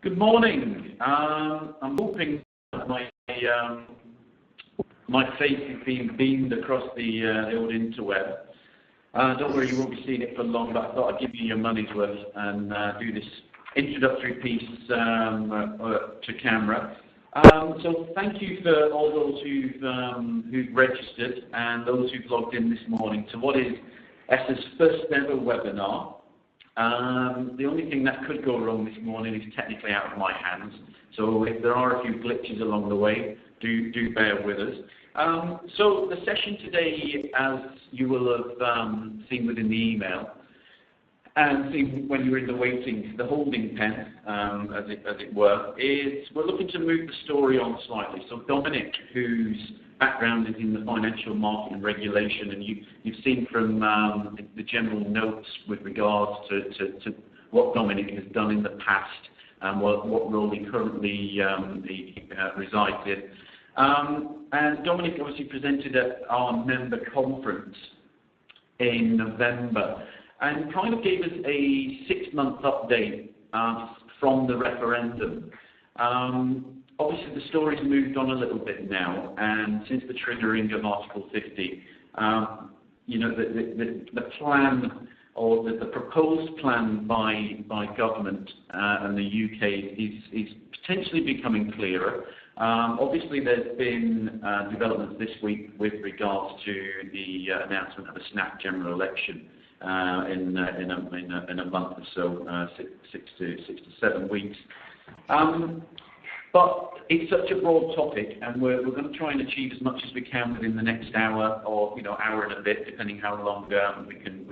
Good morning. I'm hoping that my face is being beamed across the old interweb. Don't worry, you won't be seeing it for long, but I thought I'd give you your money's worth and do this introductory piece to camera. So thank you for all those who've registered and those who've logged in this morning to what is ESSA's first ever webinar. The only thing that could go wrong this morning is technically out of my hands. So if there are a few glitches along the way, do bear with us. So the session today, as you will have seen within the email, and seen when you were in the holding pen, as it were, is we're looking to move the story on slightly. So Dominic, whose background is in the financial market and regulation, and you've seen from the general notes with regards to what Dominic has done in the past and what role he currently resides in. And Dominic obviously presented at our member conference in November and kind of gave us a 6-month update from the referendum. Obviously, the story's moved on a little bit now, and since the triggering of Article 50, the plan or the proposed plan by government and the UK is potentially becoming clearer. Obviously, there's been developments this week with regards to the announcement of a snap general election in a month or so, 6 to 7 weeks. But it's such a broad topic, and we're going to try and achieve as much as we can within the next hour, or hour and a bit, depending how long we can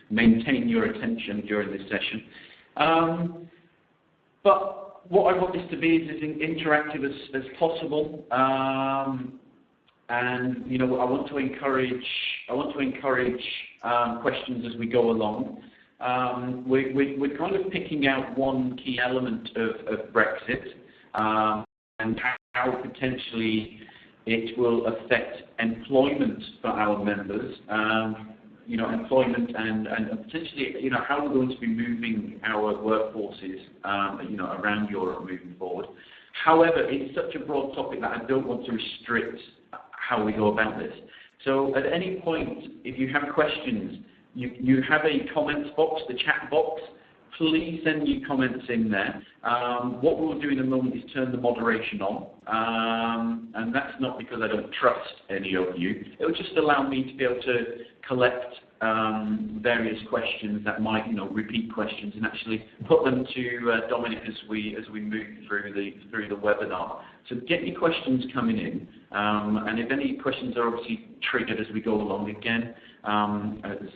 maintain your attention during this session. But what I want this to be is as interactive as possible, and I want to encourage questions as we go along. We're kind of picking out one key element of Brexit and how potentially it will affect employment for our members, employment and potentially how we're going to be moving our workforces around Europe moving forward. However, it's such a broad topic that I don't want to restrict how we go about this. So at any point, if you have questions, you have a comments box, the chat box. Please send your comments in there. What we'll do in a moment is turn the moderation on, and that's not because I don't trust any of you. It will just allow me to be able to collect various questions that might, repeat questions, and actually put them to Dominic as we move through the webinar. So get your questions coming in, and if any questions are obviously triggered as we go along again,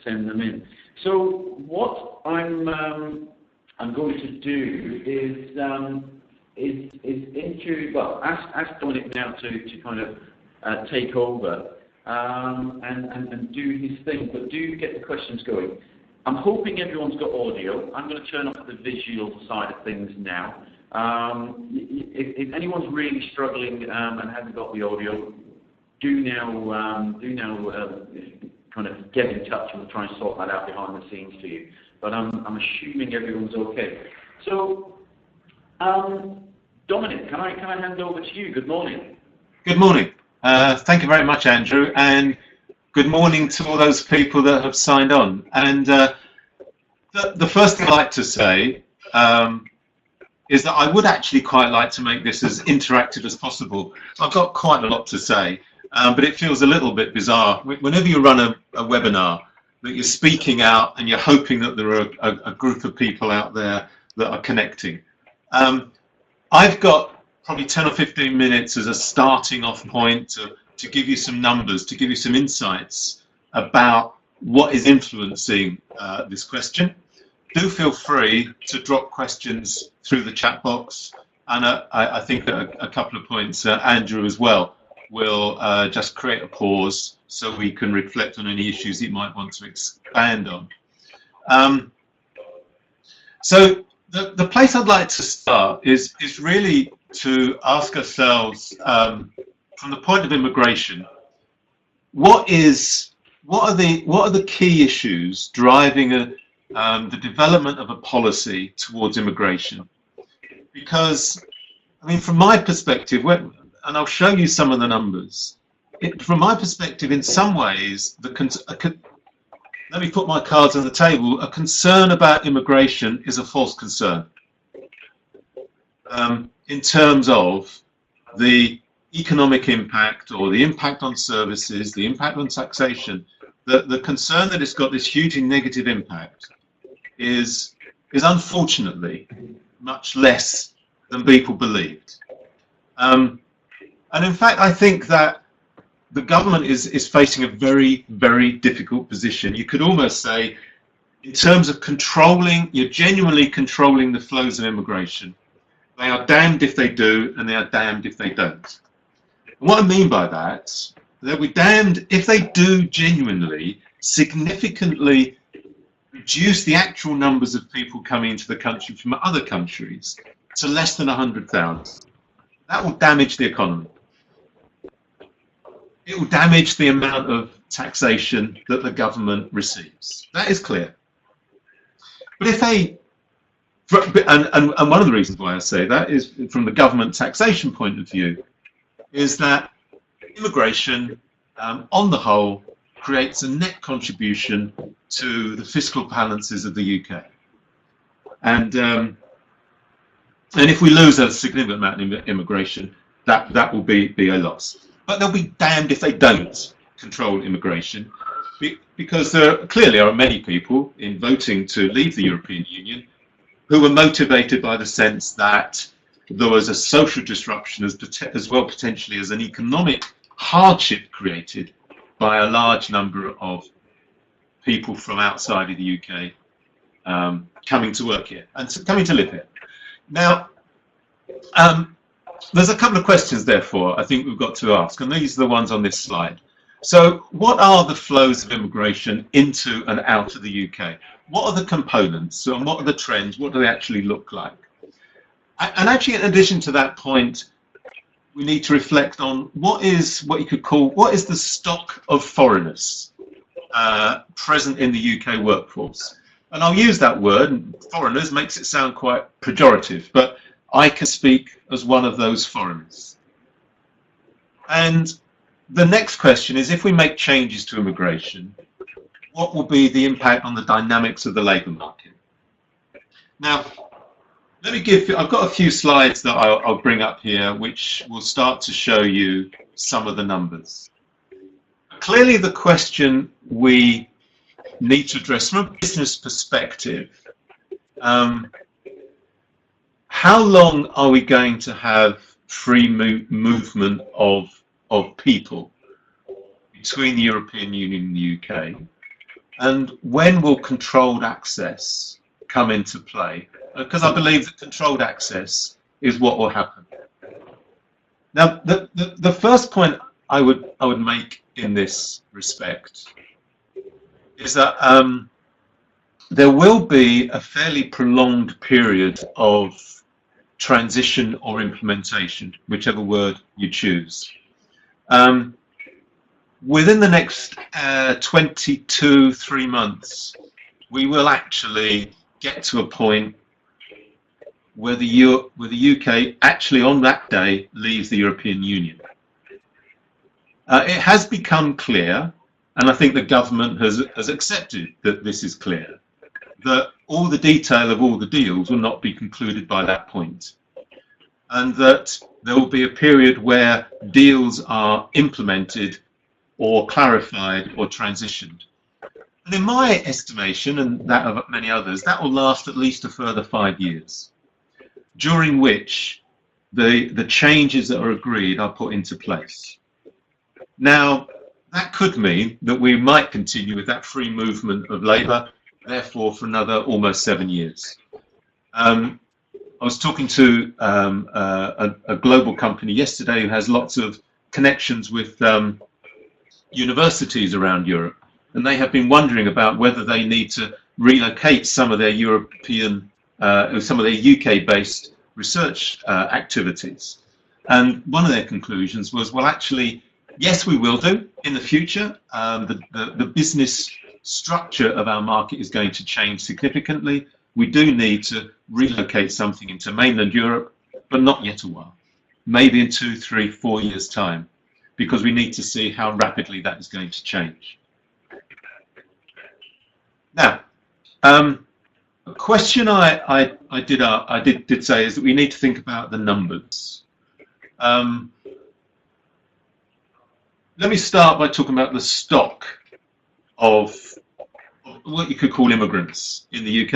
send them in. So what I'm going to do is ask Dominic now to kind of take over and do his thing, but do get the questions going. I'm hoping everyone's got audio. I'm going to turn off the visual side of things now. If anyone's really struggling and hasn't got the audio, do now kind of get in touch, and we'll try and sort that out behind the scenes for you. But I'm assuming everyone's okay. So, Dominic, can I hand over to you? Good morning. Good morning. Thank you very much, Andrew, and good morning to all those people that have signed on. And the first thing I'd like to say is that I would actually quite like to make this as interactive as possible. I've got quite a lot to say, but it feels a little bit bizarre. Whenever you run a webinar, that you're speaking out and you're hoping that there are a group of people out there that are connecting. I've got probably 10 or 15 minutes as a starting off point to give you some numbers, to give you some insights about what is influencing this question. Do feel free to drop questions through the chat box, and I think that a couple of points, Andrew as well, will just create a pause so we can reflect on any issues you might want to expand on. So the place I'd like to start is really to ask ourselves, from the point of immigration, what are the key issues driving the development of a policy towards immigration? because, I mean, from my perspective, and I'll show you some of the numbers, from my perspective, in some ways, let me put my cards on the table, a concern about immigration is a false concern. In terms of the economic impact or the impact on services, the impact on taxation, the concern that it's got this hugely negative impact is unfortunately much less than people believed. And in fact, I think that the government is facing a very, very difficult position. You could almost say, in terms of controlling, you're genuinely controlling the flows of immigration. They are damned if they do, and they are damned if they don't. And what I mean by that, they'll be damned if they do genuinely, significantly reduce the actual numbers of people coming into the country from other countries to less than 100,000. That will damage the economy. It will damage the amount of taxation that the government receives. That is clear. But if they, and one of the reasons why I say that is from the government taxation point of view, is that immigration, on the whole, creates a net contribution to the fiscal balances of the UK. And if we lose a significant amount of immigration, that will be a loss. But they'll be damned if they don't control immigration, because there clearly are many people in voting to leave the European Union who were motivated by the sense that there was a social disruption as well potentially as an economic hardship created by a large number of people from outside of the UK coming to work here and coming to live here. Now, there's a couple of questions, therefore, I think we've got to ask, and these are the ones on this slide. So what are the flows of immigration into and out of the UK? What are the components, and what are the trends? What do they actually look like? And actually, in addition to that point, we need to reflect on what is the stock of foreigners present in the UK workforce. And I'll use that word, foreigners makes it sound quite pejorative, but I can speak as one of those foreigners. And the next question is, if we make changes to immigration, what will be the impact on the dynamics of the labour market? Now, I've got a few slides that I'll bring up here, which will start to show you some of the numbers. Clearly, the question we need to address from a business perspective, how long are we going to have free movement of people between the European Union and the UK? And when will controlled access come into play? Because I believe that controlled access is what will happen. Now, the first point I would make in this respect is that there will be a fairly prolonged period of transition or implementation, whichever word you choose. Within the next 3 months, we will actually get to a point where the UK actually on that day leaves the European Union. It has become clear, and I think the government has accepted that this is clear, that all the detail of all the deals will not be concluded by that point, and that there will be a period where deals are implemented or clarified or transitioned. And in my estimation, and that of many others, that will last at least a further 5 years, during which the changes that are agreed are put into place. Now, that could mean that we might continue with that free movement of labour, therefore, for another almost 7 years. I was talking to a global company yesterday who has lots of connections with universities around Europe, and they have been wondering about whether they need to relocate some of their some of their UK-based research activities. And one of their conclusions was, well, actually, yes, we will do in the future. The business structure of our market is going to change significantly. We do need to relocate something into mainland Europe, but not yet a while. Maybe in 2, 3, 4 years' time, because we need to see how rapidly that is going to change. Now, a question I did say is that we need to think about the numbers. Let me start by talking about the stock of what you could call immigrants in the UK,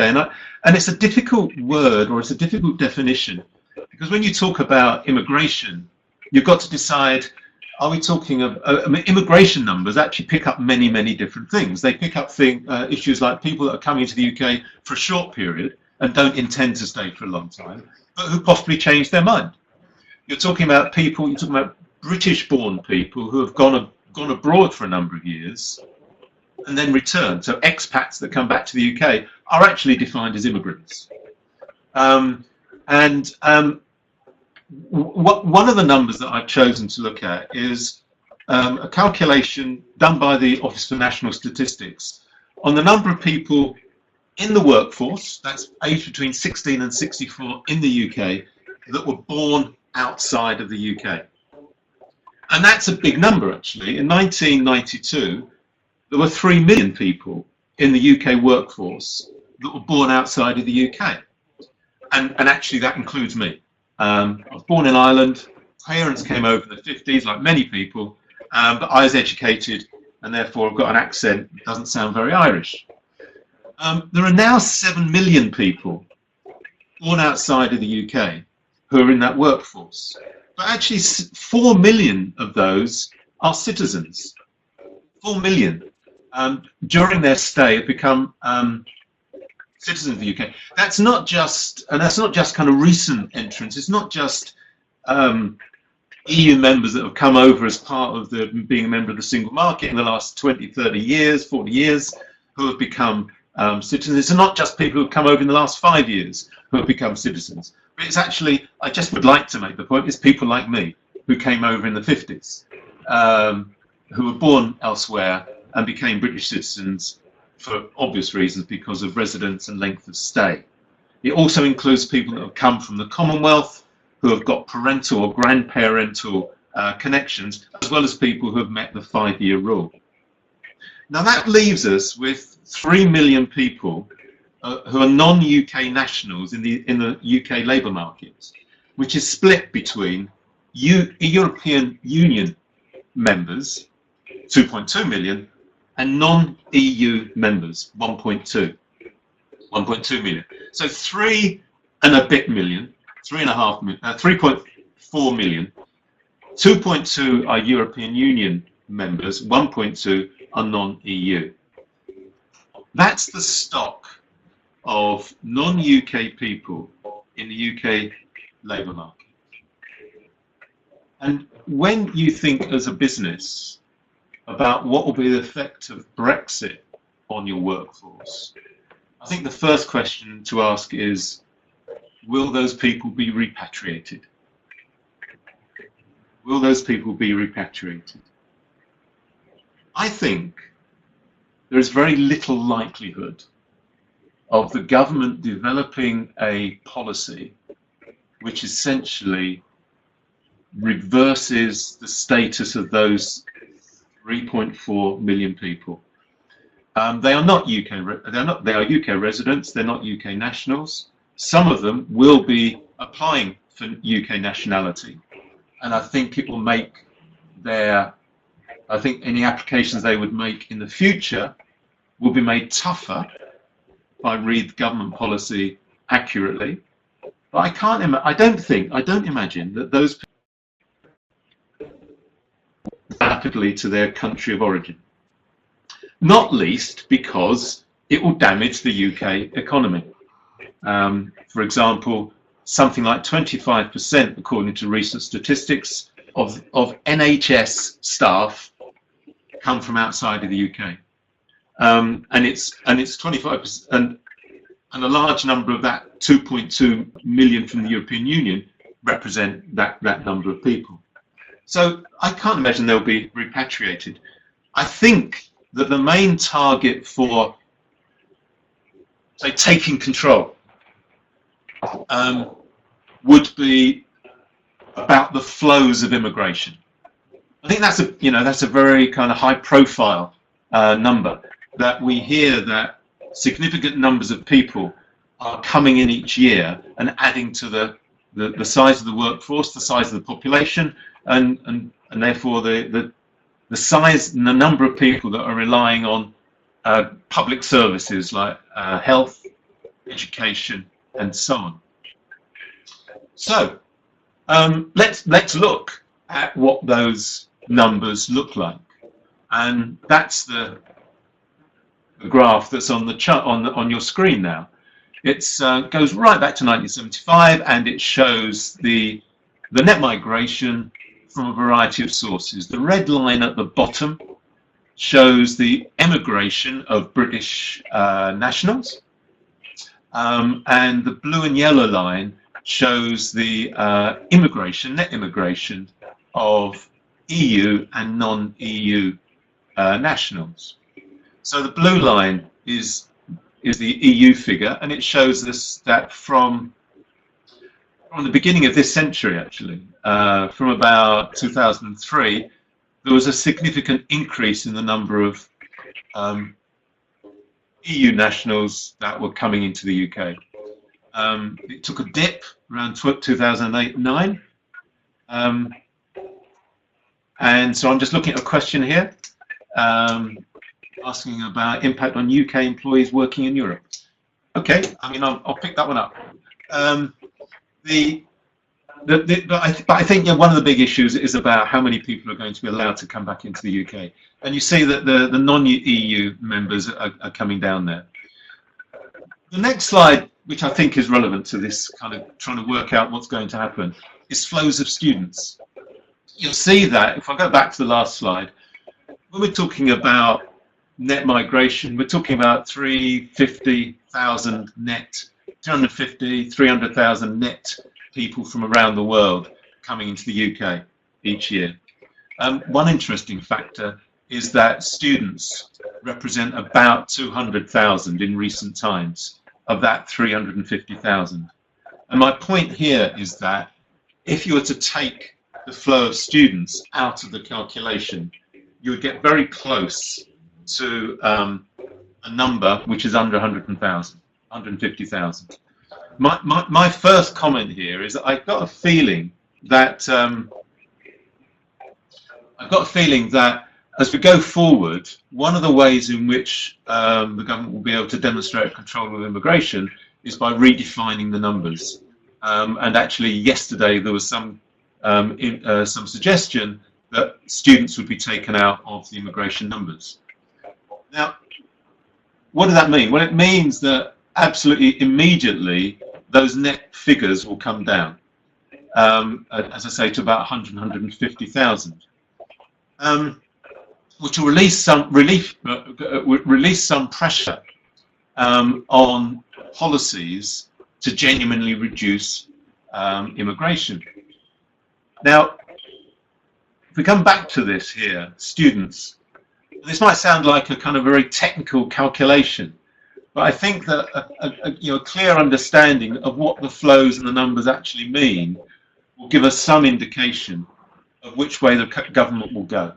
and it's a difficult word, or it's a difficult definition, because when you talk about immigration, you've got to decide, are we talking of immigration numbers actually pick up many, many different things. They pick up issues like people that are coming to the UK for a short period and don't intend to stay for a long time, but who possibly change their mind. You're talking about people, you're talking about British-born people who have gone abroad for a number of years and then return. So expats that come back to the UK are actually defined as immigrants. One of the numbers that I've chosen to look at is a calculation done by the Office for National Statistics on the number of people in the workforce, that's aged between 16 and 64 in the UK, that were born outside of the UK. And that's a big number, actually. In 1992, there were 3 million people in the UK workforce that were born outside of the UK. And actually, that includes me. I was born in Ireland. Parents came over in the 50s, like many people, but I was educated, and therefore I've got an accent that doesn't sound very Irish. There are now 7 million people born outside of the UK who are in that workforce. But actually 4 million of those are citizens. 4 million during their stay have become citizens of the UK. That's not just kind of recent entrants. It's not just EU members that have come over as part of being a member of the single market in the last 20, 30 years, 40 years, who have become citizens. It's not just people who have come over in the last 5 years who have become citizens. But it's actually, I just would like to make the point, it's people like me who came over in the 50s, who were born elsewhere and became British citizens for obvious reasons because of residence and length of stay. It also includes people that have come from the Commonwealth, who have got parental or grandparental connections, as well as people who have met the 5-year rule. Now that leaves us with 3 million people who are non-UK nationals in the UK labour market, which is split between European Union members, 2.2 million, and non-EU members, 1.2 million. So 3 and a bit million, 3.5 million, 3.4 million, 2.2 are European Union members, 1.2 are non-EU. That's the stock of non-UK people in the UK labour market. And when you think as a business about what will be the effect of Brexit on your workforce, I think the first question to ask is, will those people be repatriated? Will those people be repatriated? I think there is very little likelihood of the government developing a policy which essentially reverses the status of those 3.4 million people. They are not UK. They are UK residents. They're not UK nationals. Some of them will be applying for UK nationality, and I think it will make their. I think any applications they would make in the future will be made tougher if I read government policy accurately. But I can't. I don't imagine that those people rapidly to their country of origin. Not least because it will damage the UK economy. For example, something like 25%, according to recent statistics, of NHS staff come from outside of the UK, and it's 25%, and a large number of that 2.2 million from the European Union represent that number of people. So I can't imagine they'll be repatriated. I think that the main target for, say, taking control would be about the flows of immigration. I think that's a very kind of high profile number, that we hear that significant numbers of people are coming in each year and adding to the size of the workforce, the size of the population, and therefore the size and the number of people that are relying on public services like health, education, and so on. So let's look at what those numbers look like, and that's the graph that's on the chart on your screen now. It goes right back to 1975, and it shows the net migration from a variety of sources. The red line at the bottom shows the emigration of British nationals, and the blue and yellow line shows the net immigration of EU and non-EU nationals. So the blue line is the EU figure, and it shows us that from the beginning of this century, actually, from about 2003, there was a significant increase in the number of EU nationals that were coming into the UK. It took a dip around 2008-9, and so I'm just looking at a question here, asking about impact on UK employees working in Europe. Okay, I mean, I'll pick that one up. But I think one of the big issues is about how many people are going to be allowed to come back into the UK. And you see that the non-EU members are coming down there. The next slide, which I think is relevant to this kind of trying to work out what's going to happen, is flows of students. You'll see that, if I go back to the last slide, when we're talking about net migration, we're talking about 350,000 net, 250, 300,000 net people from around the world coming into the UK each year. One interesting factor is that students represent about 200,000 in recent times of that 350,000. And my point here is that if you were to take the flow of students out of the calculation, you would get very close to a number which is under 150,000. My first comment here is that I've got a feeling that as we go forward, one of the ways in which the government will be able to demonstrate control of immigration is by redefining the numbers. And actually, yesterday there was some suggestion that students would be taken out of the immigration numbers. Now, what does that mean? Well, it means that absolutely immediately those net figures will come down, as I say, to about 150,000, which will release some pressure on policies to genuinely reduce immigration. Now, if we come back to this here, students, this might sound like a kind of very technical calculation, but I think that a clear understanding of what the flows and the numbers actually mean will give us some indication of which way the government will go.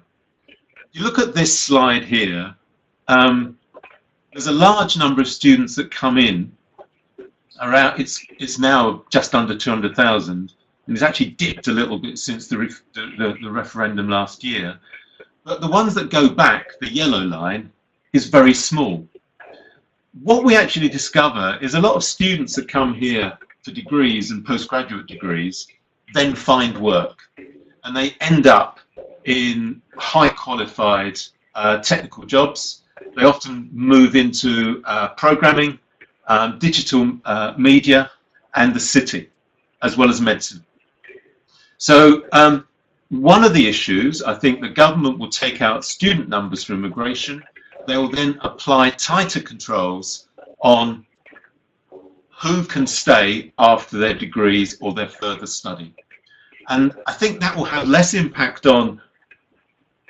You look at this slide here, there's a large number of students that come in, around, it's now just under 200,000, and it's actually dipped a little bit since the referendum last year. But the ones that go back, the yellow line, is very small. What we actually discover is a lot of students that come here for degrees and postgraduate degrees then find work, and they end up in high qualified technical jobs. They often move into programming, digital media, and the city, as well as medicine. So one of the issues, I think the government will take out student numbers for immigration. They will then apply tighter controls on who can stay after their degrees or their further study. And I think that will have less impact on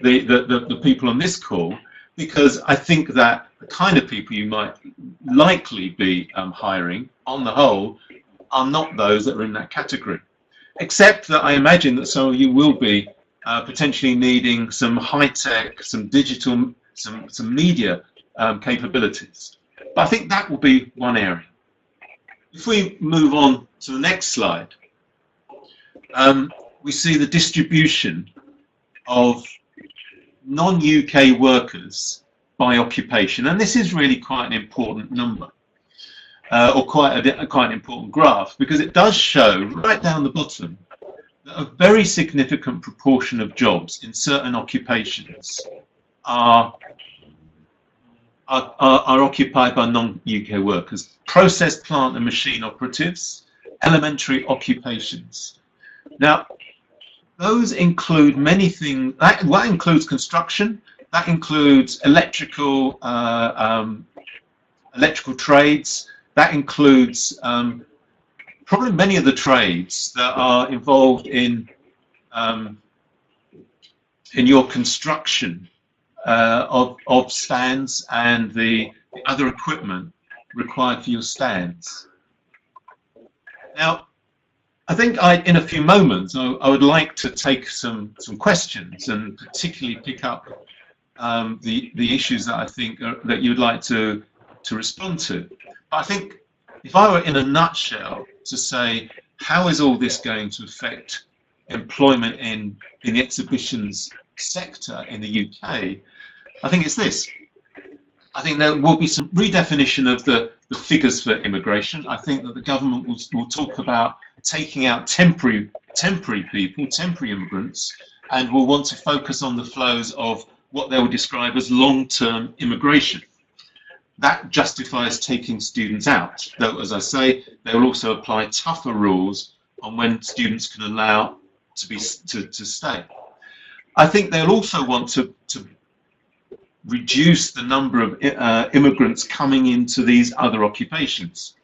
the people on this call, because I think that the kind of people you might likely be hiring, on the whole, are not those that are in that category. except that I imagine that some of you will be potentially needing some high-tech, some digital, some media capabilities. But I think that will be one area. If we move on to the next slide, we see the distribution of non-UK workers by occupation, and this is really quite an important number, or quite an important graph, because it does show right down the bottom that a very significant proportion of jobs in certain occupations are occupied by non-UK workers. Process plant and machine operatives, elementary occupations. Now, those include many things. That includes construction. That includes electrical trades. That includes probably many of the trades that are involved in your construction of stands and the other equipment required for your stands. Now, I think in a few moments I would like to take some questions and particularly pick up the issues that I think that you'd like to respond to. But I think if I were in a nutshell to say how is all this going to affect employment in the exhibitions sector in the UK, I think it's this. I think there will be some redefinition of the figures for immigration. I think that the government will talk about taking out temporary people, temporary immigrants, and will want to focus on the flows of what they will describe as long-term immigration. That justifies taking students out, though, as I say, they will also apply tougher rules on when students can allow to stay. I think they'll also want to reduce the number of immigrants coming into these other occupations.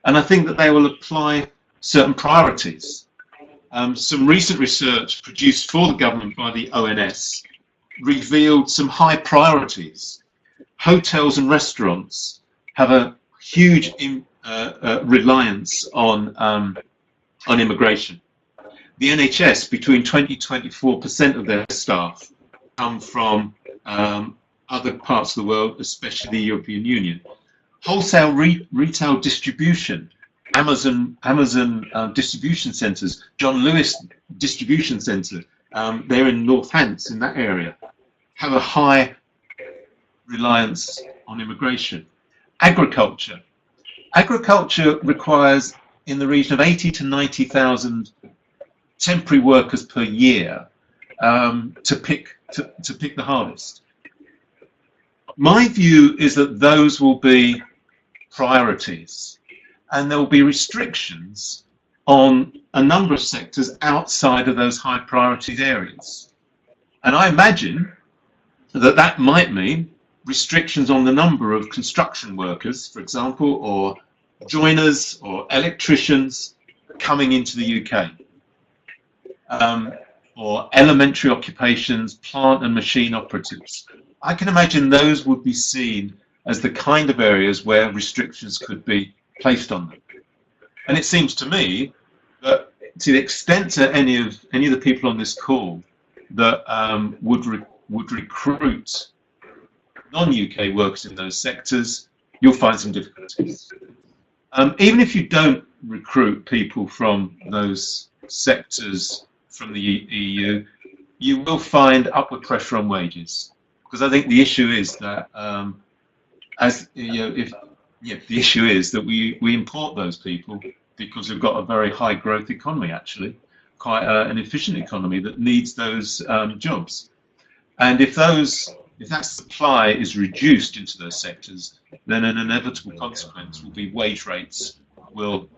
And I think that they will apply certain priorities. Some recent research produced for the government by the ONS revealed some high priorities. Hotels and restaurants have a huge reliance on immigration. The NHS, between 20 to 24% of their staff come from other parts of the world, especially the European Union. Wholesale retail distribution, Amazon distribution centres, John Lewis distribution centre, they're in Northants, in that area, have a high reliance on immigration. Agriculture requires in the region of 80 to 90,000 temporary workers per year to pick the harvest. My view is that those will be priorities, and there will be restrictions on a number of sectors outside of those high priority areas. And I imagine that that might mean restrictions on the number of construction workers, for example, or joiners or electricians coming into the UK, or elementary occupations, plant and machine operatives. I can imagine those would be seen as the kind of areas where restrictions could be placed on them. And it seems to me that to the extent that any of the people on this call that would recruit non-UK workers in those sectors, you'll find some difficulties. Even if you don't recruit people from those sectors from the EU, you will find upward pressure on wages. Because I think the issue is that, the issue is that we import those people because we've got a very high growth economy, actually, quite an efficient economy that needs those jobs. And if that supply is reduced into those sectors, then an inevitable consequence will be wage rates will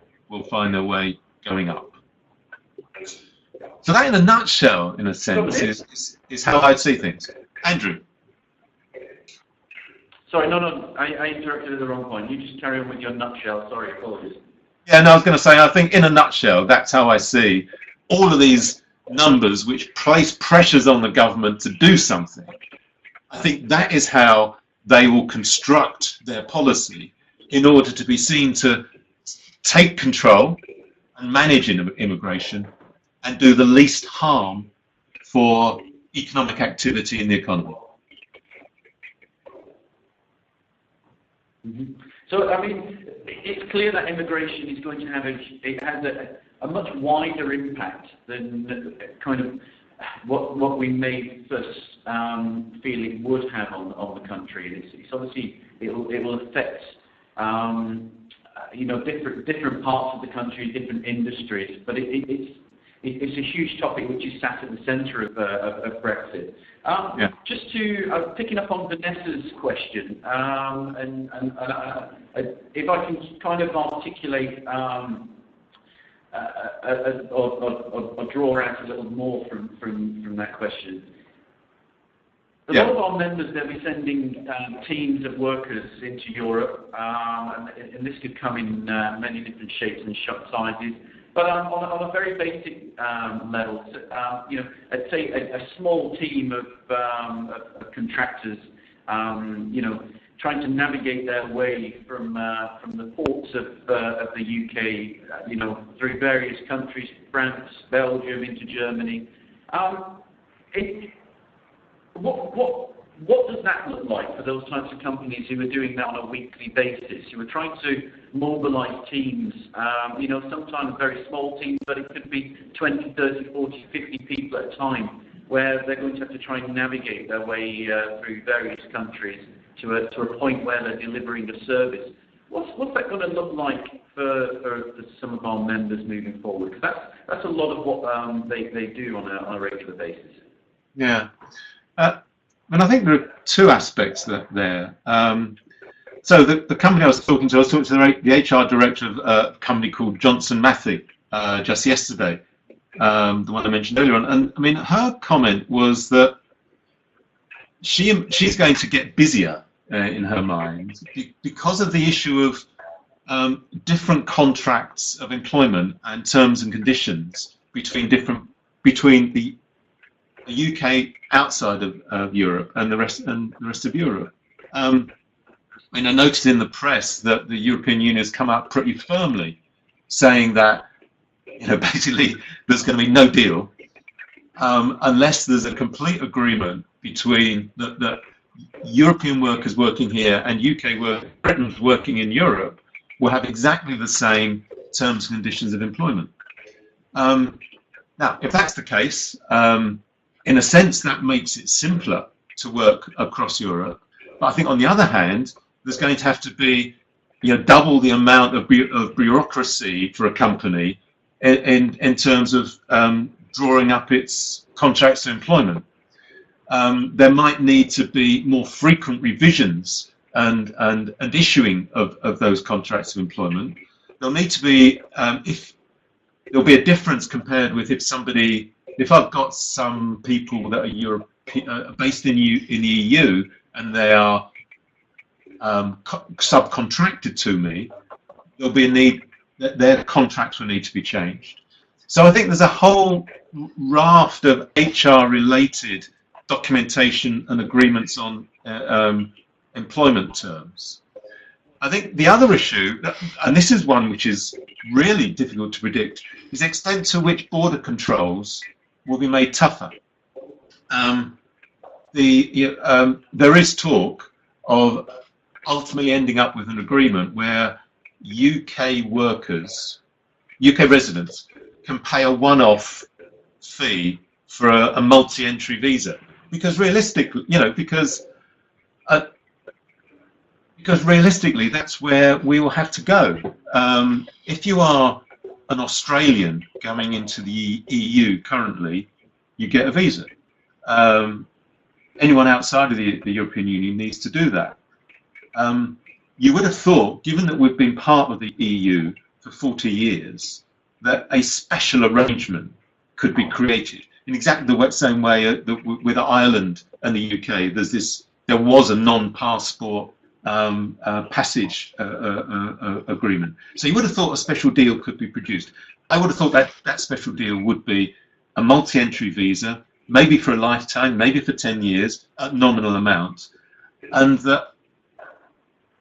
find their way going up. So that, in a nutshell, in a sense, is how I'd see things. Andrew. Sorry, no, I interrupted at the wrong point. You just carry on with your nutshell. Sorry, apologies. Yeah, no, I was going to say, I think in a nutshell, that's how I see all of these numbers which place pressures on the government to do something. I think that is how they will construct their policy in order to be seen to take control and manage immigration and do the least harm for economic activity in the economy. Mm-hmm. So, I mean, it's clear that immigration is going to have a much wider impact than kind of what we may first feel it would have on the country. It's obviously it will affect you know, different parts of the country, different industries, but it's a huge topic which is sat at the centre of Brexit. Yeah. Just to picking up on Vanessa's question, and if I can kind of articulate or draw out a little more from that question. A lot of our members, they'll be sending teams of workers into Europe, and this could come in many different shapes and sizes. But on a very basic level, you know, I'd say a small team of contractors, you know, trying to navigate their way from the ports of the UK, you know, through various countries, France, Belgium, into Germany. What does that look like for those types of companies who are doing that on a weekly basis, who are trying to mobilise teams, you know, sometimes very small teams, but it could be 20, 30, 40, 50 people at a time, where they're going to have to try and navigate their way through various countries to a point where they're delivering a service. What's that going to look like for some of our members moving forward? Because that's a lot of what they do on a regular basis. Yeah. And I think there are two aspects there. So the company I was talking to the HR director of a company called Johnson Matthey just yesterday, the one I mentioned earlier on. And I mean, her comment was that she's going to get busier in her mind because of the issue of different contracts of employment and terms and conditions between the UK outside of Europe and the rest of Europe. I mean, I noticed in the press that the European Union has come out pretty firmly, saying that, you know, basically there's going to be no deal unless there's a complete agreement between the European workers working here and Britons working in Europe will have exactly the same terms and conditions of employment. Now, if that's the case, in a sense, that makes it simpler to work across Europe. But I think, on the other hand, there's going to have to be, you know, double the amount of bureaucracy for a company in terms of drawing up its contracts of employment. There might need to be more frequent revisions and issuing of those contracts of employment. There'll need to be, there'll be a difference compared with if I've got some people that are based in the EU and they are subcontracted to me, there'll be a need that their contracts will need to be changed. So I think there's a whole raft of HR-related documentation and agreements on employment terms. I think the other issue, and this is one which is really difficult to predict, is the extent to which border controls will be made tougher. There is talk of ultimately ending up with an agreement where UK residents, can pay a one-off fee for a multi-entry visa, because realistically, you know, because realistically, that's where we will have to go. If you are an Australian going into the EU currently, you get a visa. Anyone outside of the European Union needs to do that. You would have thought, given that we've been part of the EU for 40 years, that a special arrangement could be created in exactly the same way with Ireland and the UK. There was a non-passport passage agreement. So you would have thought a special deal could be produced. I would have thought that special deal would be a multi-entry visa, maybe for a lifetime, maybe for 10 years, at nominal amount, and that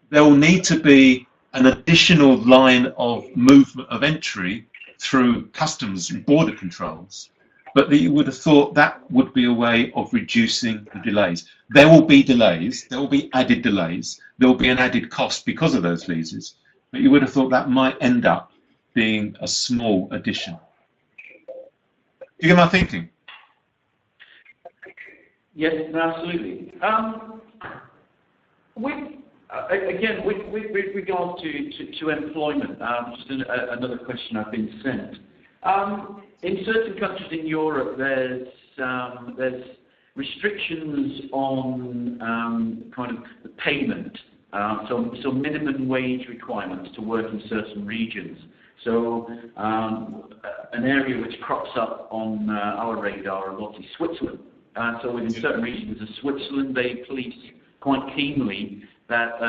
there will need to be an additional line of movement of entry through customs and border controls, but that you would have thought that would be a way of reducing the delays. There will be delays, there will be added delays, there will be an added cost because of those visas, but you would have thought that might end up being a small addition. Do you get my thinking? Yes, no, absolutely. Again, with regards to employment, just another question I've been sent. In certain countries in Europe, there's restrictions on kind of the payment, so minimum wage requirements to work in certain regions. So an area which crops up on our radar a lot is Switzerland. So within certain regions of Switzerland, they police quite keenly that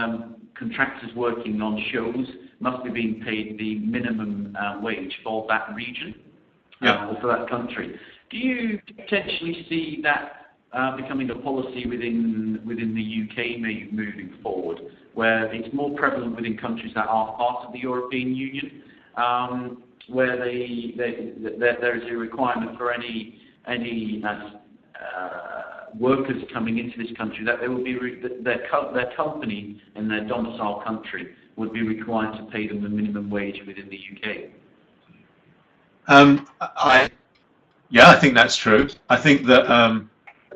contractors working on shows must be being paid the minimum wage for that region, or for that country. Do you potentially see that becoming a policy within the UK moving forward, where it's more prevalent within countries that are part of the European Union, where there is a requirement for any workers coming into this country that they will be their company in their domicile country would be required to pay them the minimum wage within the UK? I think that's true. I think that I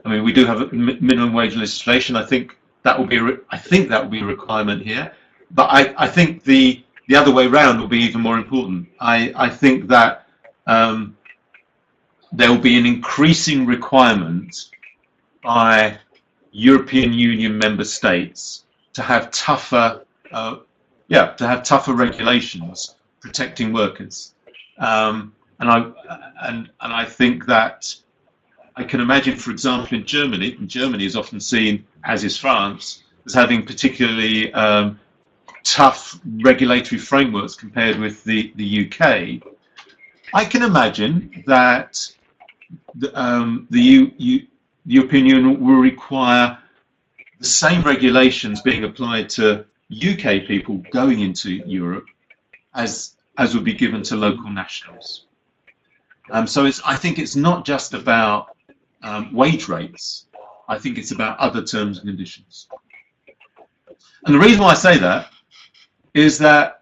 mean, we do have a minimum wage legislation. I think that will be a requirement here. But I think the other way round will be even more important. I think that there will be an increasing requirement by European Union member states to have tougher regulations protecting workers. And I think that I can imagine, for example, in Germany, and Germany is often seen, as is France, as having particularly tough regulatory frameworks compared with the UK. I can imagine that the European Union will require the same regulations being applied to UK people going into Europe as would be given to local nationals. So I think it's not just about wage rates. I think it's about other terms and conditions. And the reason why I say that is that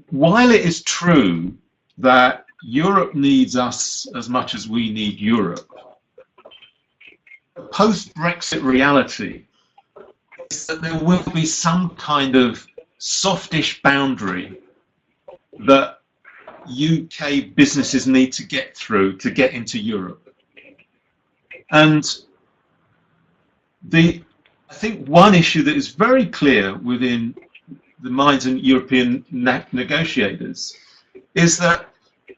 while it is true that Europe needs us as much as we need Europe, the post-Brexit reality is that there will be some kind of softish boundary that UK businesses need to get through to get into Europe. And I think one issue that is very clear within the minds of European negotiators is that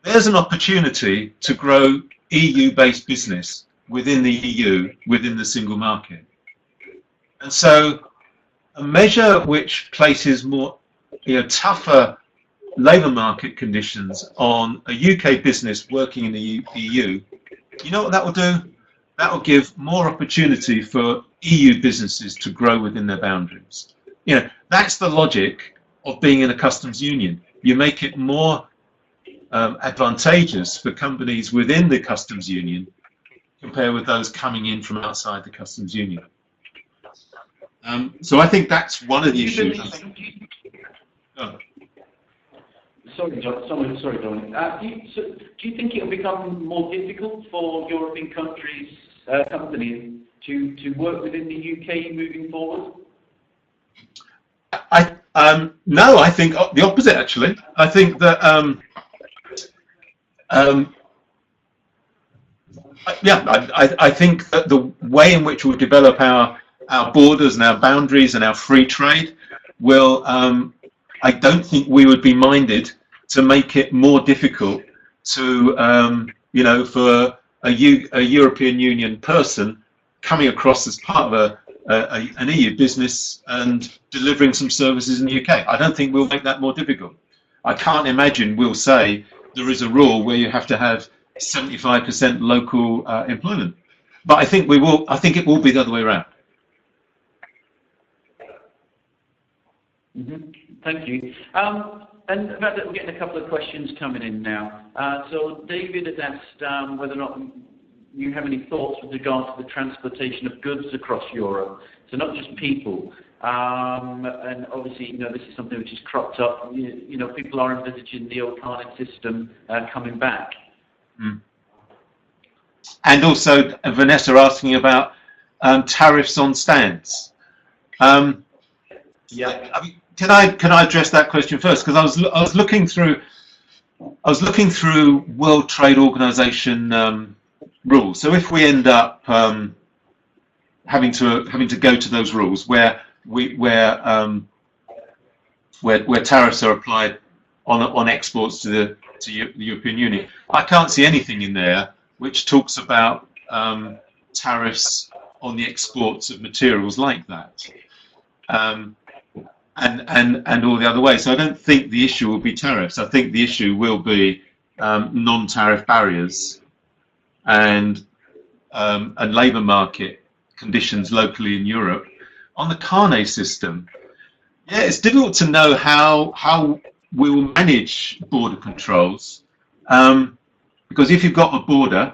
there's an opportunity to grow EU-based business within the EU, within the single market. And so a measure which places more tougher labour market conditions on a UK business working in the EU, you know what that will do? That will give more opportunity for EU businesses to grow within their boundaries. That's the logic of being in a customs union. You make it more advantageous for companies within the customs union compared with those coming in from outside the customs union. So I think that's one of the issues. Sorry, Dominic. Do you think it will become more difficult for European companies to work within the UK moving forward? No, I think the opposite, actually. I think that I think that the way in which we develop our borders and our boundaries and our free trade will, I don't think we would be minded to make it more difficult to, for a European Union person coming across as part of an EU business and delivering some services in the UK. I don't think we'll make that more difficult. I can't imagine we'll say there is a rule where you have to have 75% local employment. But I think we will. I think it will be the other way around. Thank you. And the fact that we're getting a couple of questions coming in now. So David has asked whether or not you have any thoughts with regard to the transportation of goods across Europe. So not just people. And obviously, this is something which has cropped up. People are envisaging the old carnet system coming back. Mm. And also, Vanessa asking about tariffs on stands. Yeah. Can I address that question first? Because I was looking through World Trade Organization rules. So if we end up having to go to those rules where tariffs are applied on exports to the European Union, I can't see anything in there which talks about tariffs on the exports of materials like that. And all the other ways. So I don't think the issue will be tariffs. I think the issue will be non-tariff barriers and labour market conditions locally in Europe. On the carnet system, yeah, it's difficult to know how we will manage border controls, because if you've got a border,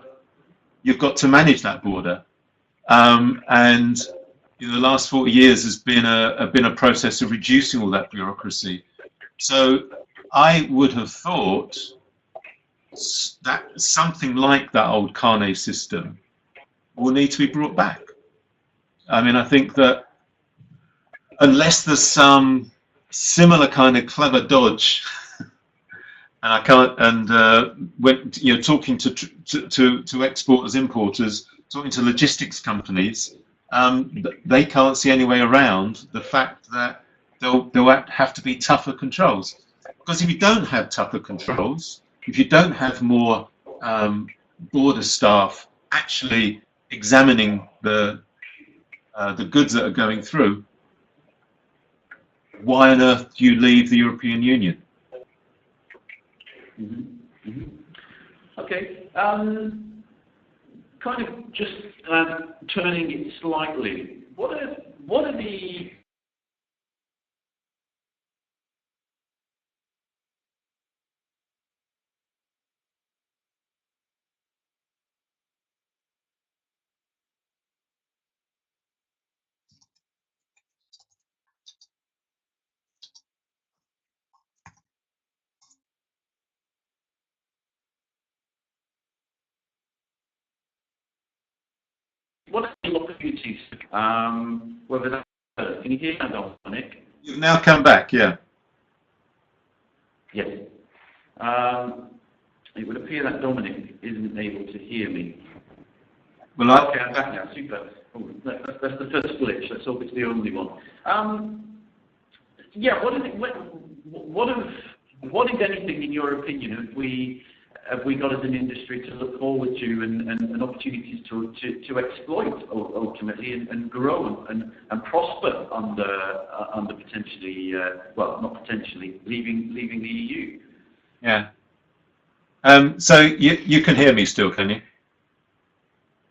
you've got to manage that border, and the last 40 years has been a process of reducing all that bureaucracy. So I would have thought that something like that old carnet system will need to be brought back. I mean, I think that unless there's some similar kind of clever dodge, and I can't, and when talking to exporters, importers, talking to logistics companies, they can't see any way around the fact that there'll have to be tougher controls. Because if you don't have tougher controls, if you don't have more border staff actually examining the goods that are going through, why on earth do you leave the European Union? Mm-hmm. Mm-hmm. Okay. Kind of just turning it slightly. What are the opportunities? Whether that, can you hear that, Dominic? You've now come back, yeah. Yes. It would appear that Dominic isn't able to hear me. Well, okay, I'm back now. Super. Oh, that's the first glitch. Let's hope it's the only one. Yeah. What if anything, in your opinion, have we got as an industry to look forward to and opportunities to exploit ultimately and grow and prosper under potentially not potentially leaving the EU? Yeah. So you can hear me still, can you?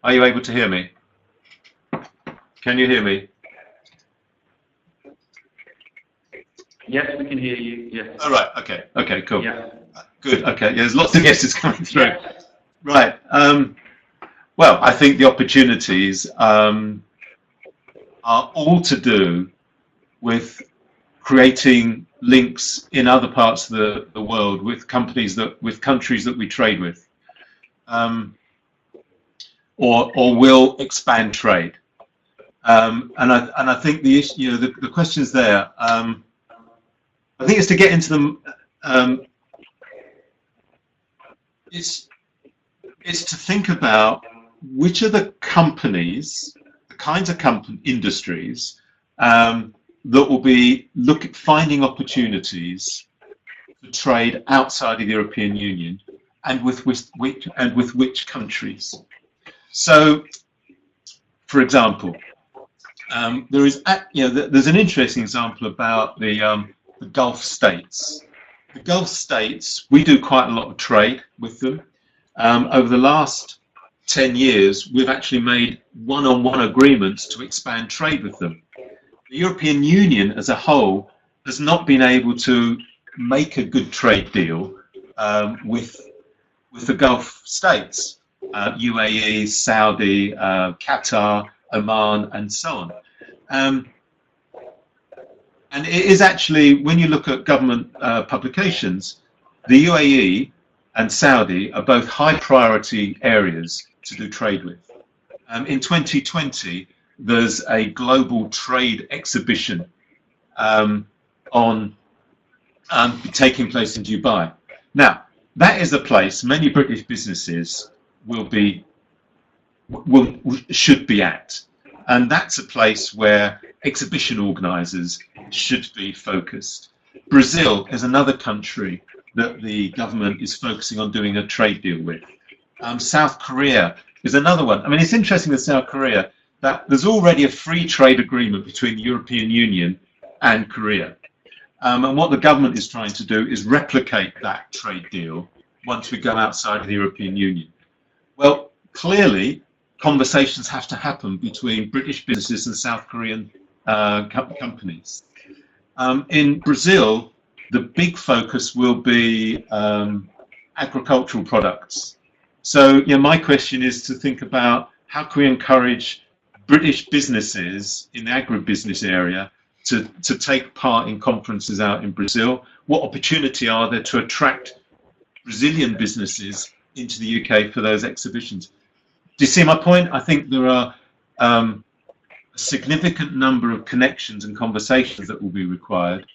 Are you able to hear me? Can you hear me? Yes, we can hear you. Yes. All right. Okay. Okay. Cool. Yeah. Good. Okay. Yeah, there's lots of guesses coming through. Yes. Right. Well, I think the opportunities are all to do with creating links in other parts of the world with countries that we trade with, or will expand trade. And I think the issue, the questions there. I think it's to get into them. It's to think about which are the companies, the kinds of industries that will be finding opportunities to trade outside of the European Union, and with which countries. So, for example, there's an interesting example about the Gulf states. The Gulf states, we do quite a lot of trade with them. Over the last 10 years, we've actually made one-on-one agreements to expand trade with them. The European Union as a whole has not been able to make a good trade deal with the Gulf states, UAE, Saudi, Qatar, Oman, and so on. And it is actually, when you look at government publications, the UAE and Saudi are both high priority areas to do trade with. In 2020, there's a global trade exhibition taking place in Dubai. Now, that is a place many British businesses should be at, and that's a place where exhibition organisers should be focused. Brazil is another country that the government is focusing on doing a trade deal with. South Korea is another one. I mean, it's interesting with South Korea that there's already a free trade agreement between the European Union and Korea. And what the government is trying to do is replicate that trade deal once we go outside of the European Union. Well, clearly, conversations have to happen between British businesses and South Korean companies. In Brazil, the big focus will be agricultural products. So, my question is to think about how can we encourage British businesses in the agribusiness area to take part in conferences out in Brazil? What opportunity are there to attract Brazilian businesses into the UK for those exhibitions? Do you see my point? I think there are a significant number of connections and conversations that will be required,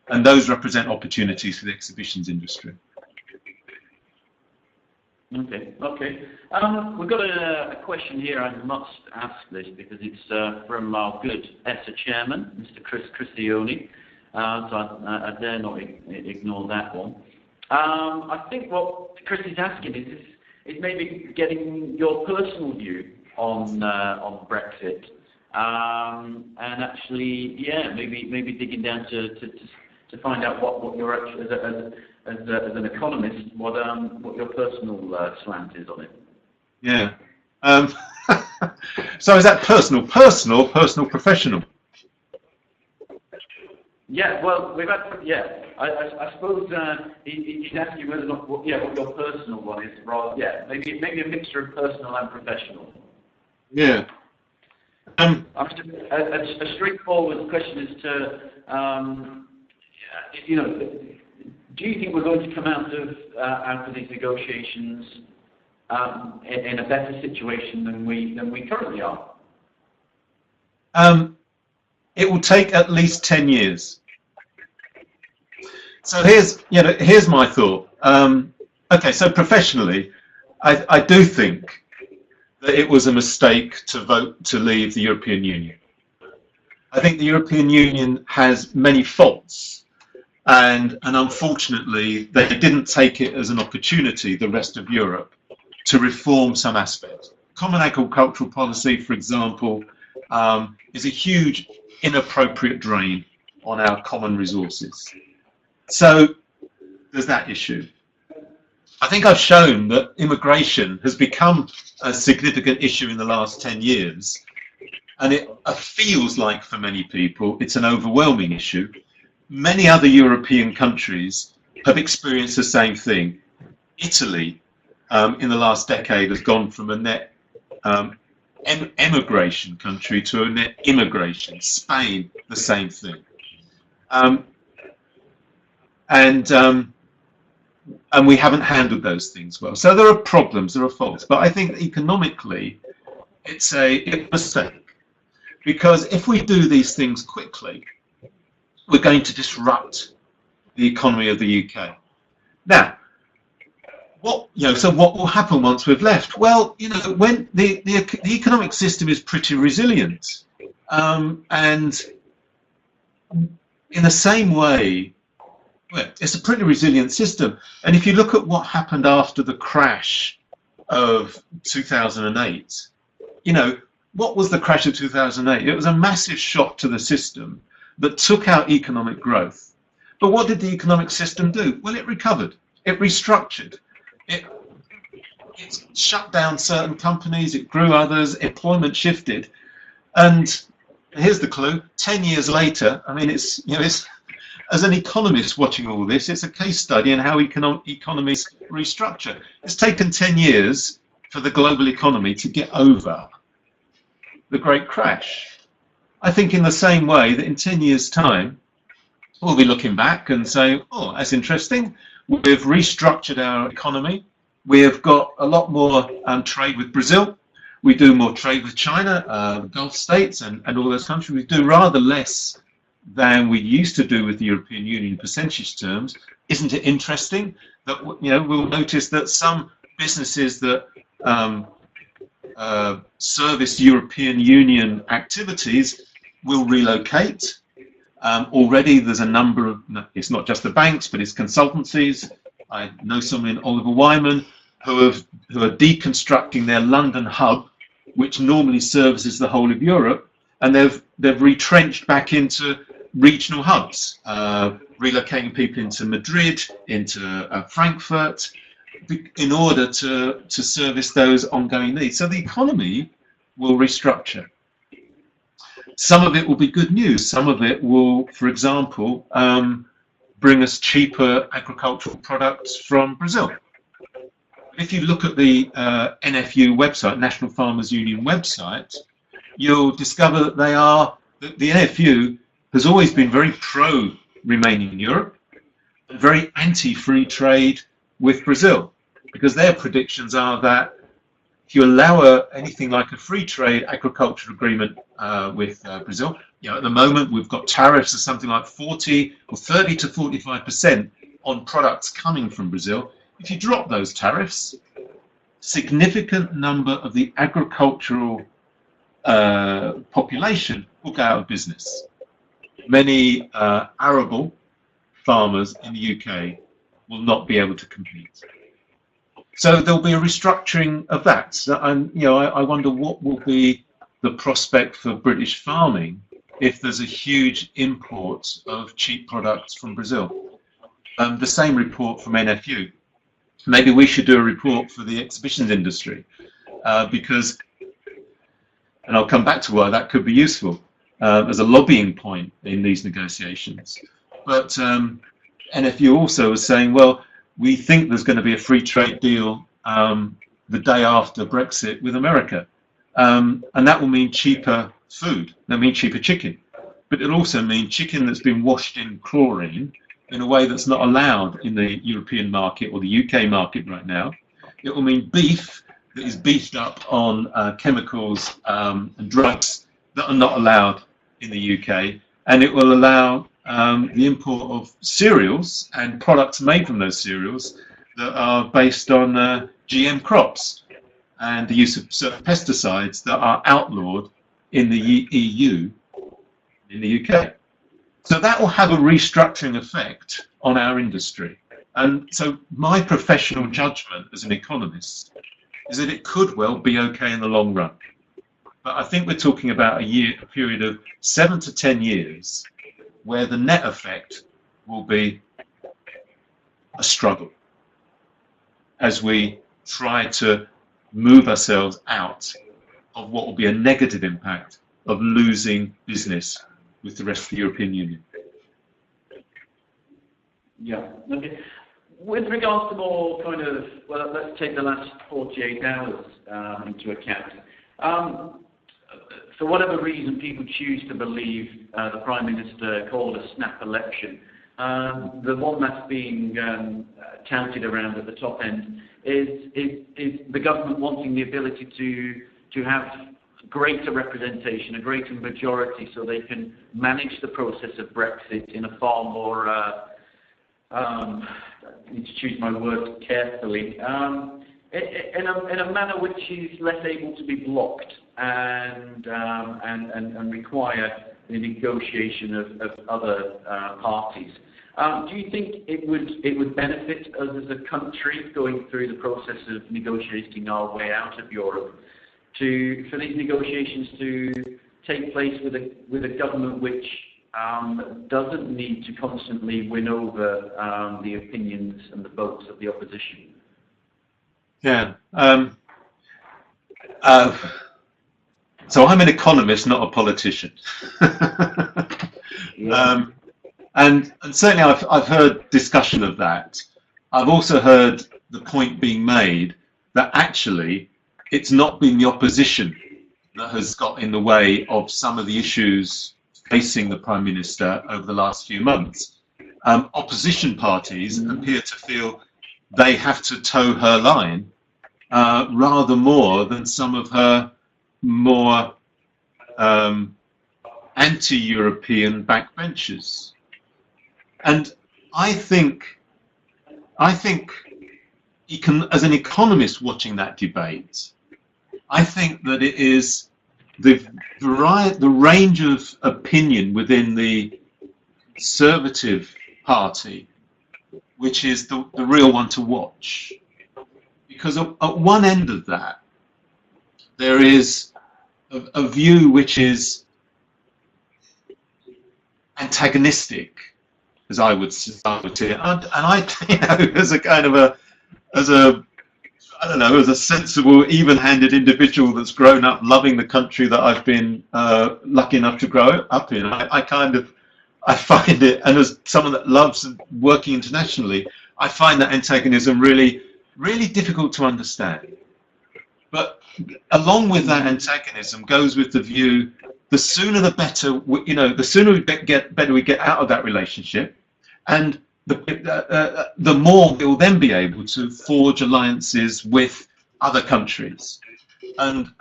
and those represent opportunities for the exhibitions industry. Okay. We've got a question here. I must ask this because it's from our good ESSA chairman, Mr. Chris Cristioni. So I dare not ignore that one. I think what Chris is asking is maybe getting your personal view on Brexit, and actually, maybe digging down to find out what you're actually as an economist, what your personal slant is on it. Yeah. So is that personal, professional? Yeah. Well, we've had. Yeah. I suppose he's asking whether or not what your personal one is. Rather, yeah. Maybe a mixture of personal and professional. Yeah. A straightforward question is to, do you think we're going to come out of these negotiations in a better situation than we currently are? It will take at least 10 years. So here's my thought. Okay, so professionally, I do think that it was a mistake to vote to leave the European Union. I think the European Union has many faults, and unfortunately they didn't take it as an opportunity, the rest of Europe, to reform some aspects. Common agricultural policy, for example, is a huge inappropriate drain on our common resources. So there's that issue. I think I've shown that immigration has become a significant issue in the last 10 years, and it feels like for many people it's an overwhelming issue. Many other European countries have experienced the same thing. Italy, in the last decade, has gone from a net emigration country to a net immigration. Spain, the same thing. And we haven't handled those things well. So there are problems, there are faults, but I think economically it's a mistake, because if we do these things quickly, we're going to disrupt the economy of the UK. Now, so what will happen once we've left? Well, when the economic system is pretty resilient, and in the same way, well, it's a pretty resilient system. And if you look at what happened after the crash of 2008, what was the crash of 2008? It was a massive shock to the system that took out economic growth. But what did the economic system do? Well, it recovered. It restructured. It shut down certain companies. It grew others. Employment shifted. And here's the clue: 10 years later, I mean, as an economist watching all this, it's a case study in how economies restructure. It's taken 10 years for the global economy to get over the great crash. I think in the same way that in 10 years' time, we'll be looking back and saying, oh, that's interesting. We've restructured our economy. We've got a lot more trade with Brazil. We do more trade with China, the Gulf states, and all those countries. We do rather less than we used to do with the European Union in percentage terms. Isn't it interesting that, we'll notice that some businesses that service European Union activities will relocate. Already there's a number of, it's not just the banks, but it's consultancies. I know someone in Oliver Wyman who are deconstructing their London hub, which normally services the whole of Europe, and they've retrenched back into regional hubs, relocating people into Madrid, into Frankfurt, in order to service those ongoing needs. So the economy will restructure. Some of it will be good news. Some of it will, for example, bring us cheaper agricultural products from Brazil. If you look at the NFU website, National Farmers Union website, you'll discover that the NFU has always been very pro remaining in Europe, and very anti-free trade with Brazil, because their predictions are that if you allow anything like a free trade agricultural agreement with Brazil, at the moment we've got tariffs of something like 30 to 45% on products coming from Brazil. If you drop those tariffs, significant number of the agricultural population will go out of business. Many arable farmers in the UK will not be able to compete. So there'll be a restructuring of that. So I wonder what will be the prospect for British farming if there's a huge import of cheap products from Brazil. The same report from NFU. Maybe we should do a report for the exhibitions industry because, and I'll come back to why that could be useful as a lobbying point in these negotiations. But NFU also was saying, well, we think there's going to be a free trade deal the day after Brexit with America. And that will mean cheaper food. That'll mean cheaper chicken. But it'll also mean chicken that's been washed in chlorine in a way that's not allowed in the European market or the UK market right now. It will mean beef that is beefed up on chemicals and drugs that are not allowed in the UK. And it will allow the import of cereals and products made from those cereals that are based on GM crops and the use of certain pesticides that are outlawed in the EU, in the UK. So that will have a restructuring effect on our industry. And so my professional judgment as an economist is that it could well be okay in the long run. But I think we're talking about a period of 7 to 10 years where the net effect will be a struggle as we try to move ourselves out of what will be a negative impact of losing business with the rest of the European Union. Yeah. Okay. With regards to more kind of, well, let's take the last 48 hours into account. For whatever reason, people choose to believe the Prime Minister called a snap election. The one that's being touted around at the top end is the government wanting the ability to have greater representation, a greater majority, so they can manage the process of Brexit in a far more, I need to choose my words carefully, in a manner which is less able to be blocked and require the negotiation of other parties. Do you think it would benefit us as a country going through the process of negotiating our way out of Europe for these negotiations to take place with a government which doesn't need to constantly win over the opinions and the votes of the opposition? Yeah. So I'm an economist, not a politician. Yeah. And certainly I've heard discussion of that. I've also heard the point being made that actually it's not been the opposition that has got in the way of some of the issues facing the Prime Minister over the last few months. Opposition parties appear to feel they have to toe her line rather more than some of her more anti-European backbenchers. And I think you can, as an economist watching that debate, I think that it is the range of opinion within the Conservative Party, which is the real one to watch. Because at one end of that, there is a view which is antagonistic, as I would say, and I, as a kind of as a sensible, even-handed individual that's grown up loving the country that I've been lucky enough to grow up in, I find it, and as someone that loves working internationally, I find that antagonism really, really difficult to understand. But along with that antagonism goes with the view: the sooner the better. The sooner we get out of that relationship, and the more we'll then be able to forge alliances with other countries. And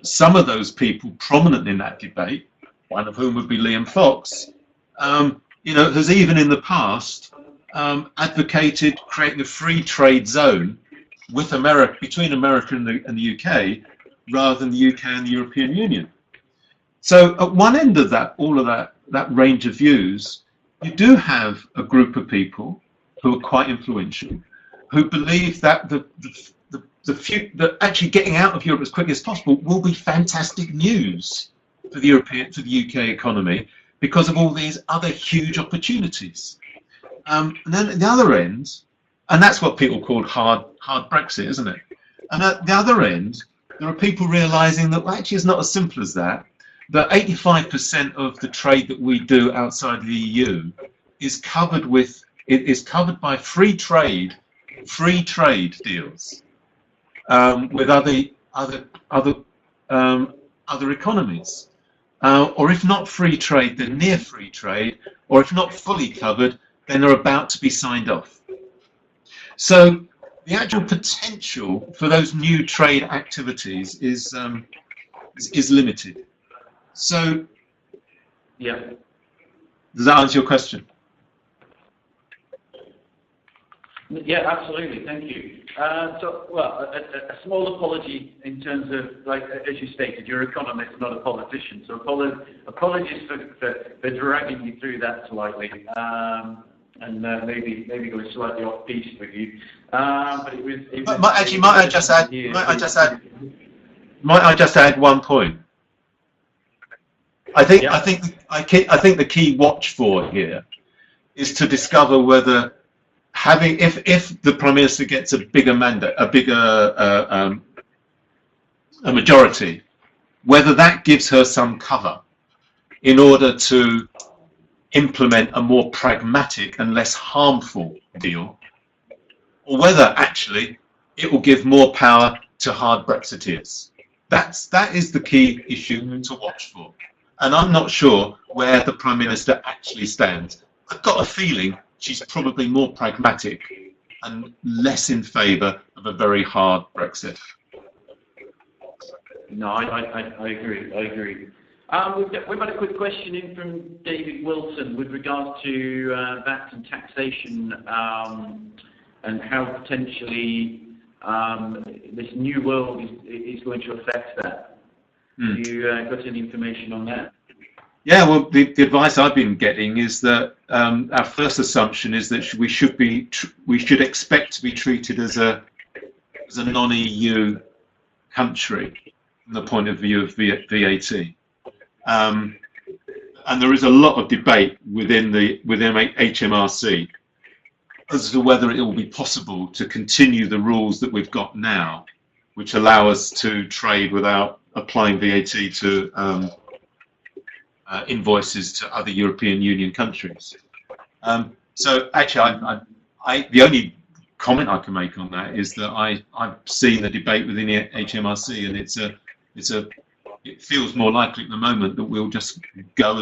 some of those people prominent in that debate, one of whom would be Liam Fox, has even in the past advocated creating a free trade zone with America, between America and the UK, rather than the UK and the European Union. So at one end of that, all of that range of views, you do have a group of people who are quite influential, who believe that the actually getting out of Europe as quickly as possible will be fantastic news for the UK economy because of all these other huge opportunities. And then at the other end, and that's what people call hard Brexit, isn't it? And at the other end, there are people realising that actually it's not as simple as that. That 85% of the trade that we do outside the EU is covered by free trade deals with other economies, or if not free trade, then near free trade, or if not fully covered, then they're about to be signed off. So the actual potential for those new trade activities is limited. So, yeah. Does that answer your question? Yeah, absolutely. Thank you. A small apology in terms of, like, as you stated, you're an economist, not a politician. So apologies for dragging you through that slightly, and maybe going slightly off piece with you. But it was. Might I just add one point? I think the key watch for here is to discover whether if the Prime Minister gets a bigger mandate, a majority, whether that gives her some cover in order to implement a more pragmatic and less harmful deal, or whether actually it will give more power to hard Brexiteers. That is the key issue to watch for. And I'm not sure where the Prime Minister actually stands. I've got a feeling she's probably more pragmatic and less in favour of a very hard Brexit. No, I agree. We've had a quick question in from David Wilson with regard to VAT and taxation and how potentially this new world is going to affect that. Have you got any information on that? Yeah, well, the advice I've been getting is that our first assumption is that we should expect to be treated as a non-EU country from the point of view of VAT. And there is a lot of debate within HMRC as to whether it will be possible to continue the rules that we've got now, which allow us to trade without applying VAT to invoices to other European Union countries. So actually, the only comment I can make on that is that I've seen the debate within the HMRC, and it feels more likely at the moment that we'll just go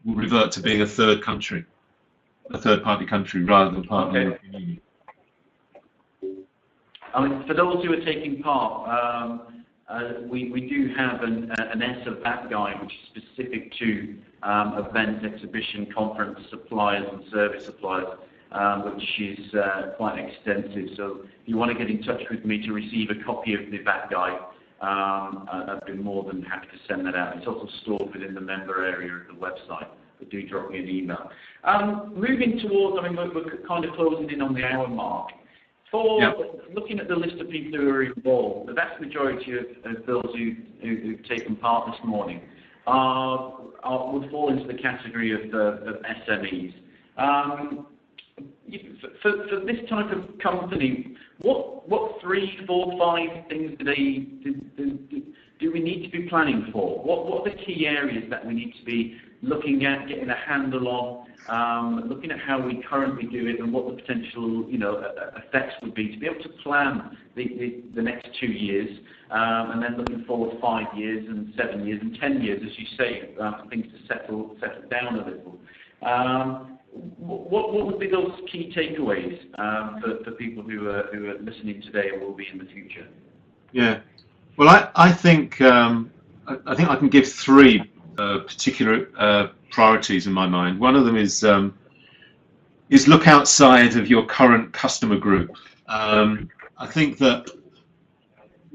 we'll revert to being a third party country rather than part of the European Union. I mean, for those who are taking part, we do have an ESSA VAT guide which is specific to events, exhibition, conference suppliers and service suppliers, which is quite extensive. So if you want to get in touch with me to receive a copy of the VAT guide, I'd be more than happy to send that out. It's also stored within the member area of the website, but do drop me an email. Moving towards, I mean, we're kind of closing in on the hour mark. Looking at the list of people who are involved, the vast majority of those who've taken part this morning would fall into the category of SMEs. For this type of company, what 3, 4, 5 things do we need to be planning for? What are the key areas that we need to be looking at, getting a handle on, looking at how we currently do it and what the potential effects would be to be able to plan the next 2 years, and then looking forward 5 years and 7 years and 10 years, as you say, for things to settle down a little. What would be those key takeaways for people who are listening today and will be in the future? Yeah, well, I think I can give 3 particular priorities in my mind. One of them is look outside of your current customer group. I think that